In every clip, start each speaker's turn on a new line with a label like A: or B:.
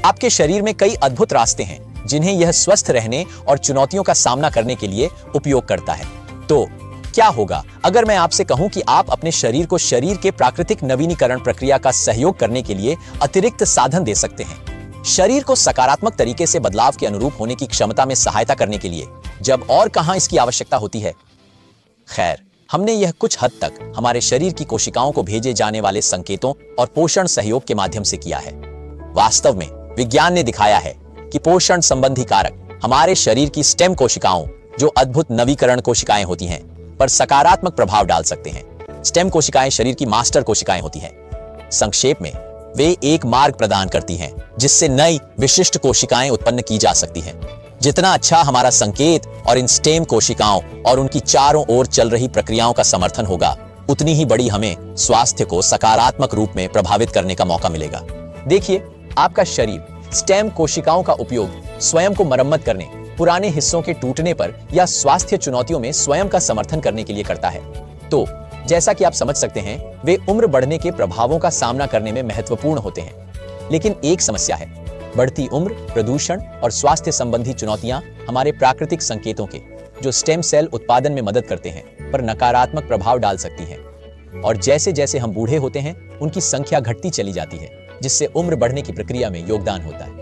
A: आपके शरीर में कई अद्भुत रास्ते हैं जिन्हें यह स्वस्थ रहने और चुनौतियों का सामना करने के लिए उपयोग करता है। तो क्या होगा अगर मैं आपसे कहूं कि आप अपने शरीर को शरीर के प्राकृतिक नवीनीकरण प्रक्रिया का सहयोग करने के लिए अतिरिक्त साधन दे सकते हैं, शरीर को सकारात्मक तरीके से बदलाव के अनुरूप होने की क्षमता में सहायता करने के लिए, जब और कहां इसकी आवश्यकता होती है। खैर, हमने यह कुछ हद तक हमारे शरीर की कोशिकाओं को भेजे जाने वाले संकेतों और पोषण सहयोग के माध्यम से किया है। वास्तव में विज्ञान ने दिखाया है कि पोषण संबंधी कारक हमारे शरीर की स्टेम कोशिकाओं, जो अद्भुत नवीकरण कोशिकाएं होती हैं, पर सकारात्मक प्रभाव डाल सकते हैं। स्टेम कोशिकाएं शरीर की मास्टर कोशिकाएं होती हैं। संक्षेप में, वे एक मार्ग प्रदान करती हैं जिससे नई विशिष्ट कोशिकाएं उत्पन्न की जा सकती हैं। जितना अच्छा हमारा संकेत और इन स्टेम कोशिकाओं और उनकी चारों ओर चल रही प्रक्रियाओं का समर्थन होगा, उतनी ही बड़ी हमें स्वास्थ्य को सकारात्मक रूप में प्रभावित करने का मौका मिलेगा। देखिए, आपका शरीर स्टेम कोशिकाओं का उपयोग स्वयं को मरम्मत करने, पुराने हिस्सों के टूटने पर या स्वास्थ्य चुनौतियों में स्वयं का समर्थन करने के लिए करता है। तो जैसा कि आप समझ सकते हैं, वे उम्र बढ़ने के प्रभावों का सामना करने में महत्वपूर्ण होते हैं। लेकिन एक समस्या है, बढ़ती उम्र, प्रदूषण और स्वास्थ्य संबंधी चुनौतियां हमारे प्राकृतिक संकेतों के, जो स्टेम सेल उत्पादन में मदद करते हैं, पर नकारात्मक प्रभाव डाल सकती हैं। और जैसे जैसे हम बूढ़े होते हैं, उनकी संख्या घटती चली जाती है, जिससे उम्र बढ़ने की प्रक्रिया में योगदान होता है।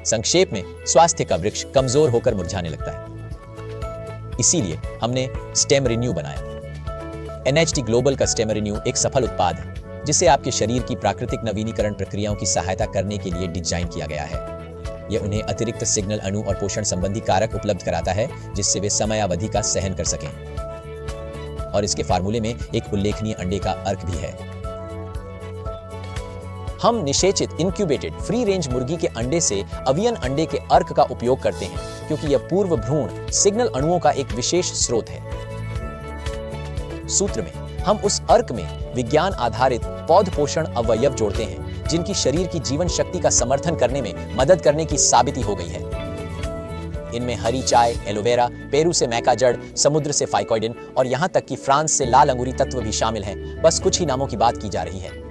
A: संक्षेप में, स्वास्थ्य का वृक्ष कमजोर होकर मुरझाने लगता है। इसीलिए हमने स्टेम रिन्यू बनाया। NHT ग्लोबल का स्टेम रिन्यू एक सफल उत्पाद है, जिसे आपके शरीर की प्राकृतिक नवीनीकरण प्रक्रियाओं की सहायता करने के लिए डिजाइन किया गया है। यह उन्हें अतिरिक्त सिग्नल अणु और पोषण संबंधी कारक उपलब्ध कराता है, जिससे वे समय अवधि का सहन कर सकें। और इसके फार्मूले में एक उल्लेखनीय अंडे का अर्क भी है। हम निषेचित इंक्यूबेटेड फ्री रेंज मुर्गी के अंडे से अवियन अंडे के अर्क का उपयोग करते हैं, क्योंकि यह पूर्व भ्रूण सिग्नल अणुओं का एक विशेष स्रोत है। सूत्र में हम उस अर्क में विज्ञान आधारित पौध पोषण अवयव जोड़ते हैं, जिनकी शरीर की जीवन शक्ति का समर्थन करने में मदद करने की साबिती हो गई है। इनमें हरी चाय, एलोवेरा, पेरू से मैका जड़, समुद्र से फाइकोइडिन और यहां तक कि फ्रांस से लाल अंगूरी तत्व भी शामिल हैं। बस कुछ ही नामों की बात की जा रही है।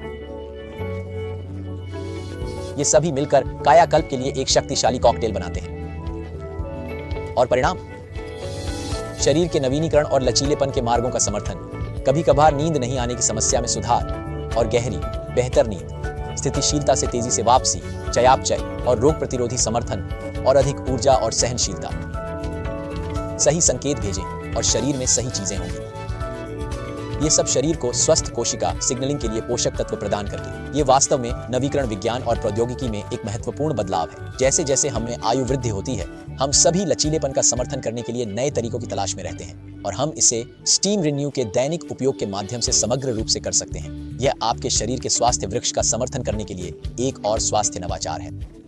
A: ये सभी मिलकर कायाकल्प के लिए एक शक्तिशाली कॉकटेल बनाते हैं। और परिणाम, शरीर के नवीनीकरण और लचीलेपन के मार्गों का समर्थन, कभी कभार नींद नहीं आने की समस्या में सुधार और गहरी बेहतर नींद, स्थितिशीलता से तेजी से वापसी, चयापचय और रोग प्रतिरोधी समर्थन और अधिक ऊर्जा और सहनशीलता। सही संकेत भेजें और शरीर में सही चीजें होंगी। ये सब शरीर को स्वस्थ कोशिका सिग्नलिंग के लिए पोषक तत्व प्रदान करके, ये वास्तव में नवीकरण विज्ञान और प्रौद्योगिकी में एक महत्वपूर्ण बदलाव है। जैसे जैसे हमें आयु वृद्धि होती है, हम सभी लचीलेपन का समर्थन करने के लिए नए तरीकों की तलाश में रहते हैं, और हम इसे स्टीम रिन्यू के दैनिक उपयोग के माध्यम से समग्र रूप से कर सकते हैं। यह आपके शरीर के स्वास्थ्य वृक्ष का समर्थन करने के लिए एक और स्वास्थ्य नवाचार है।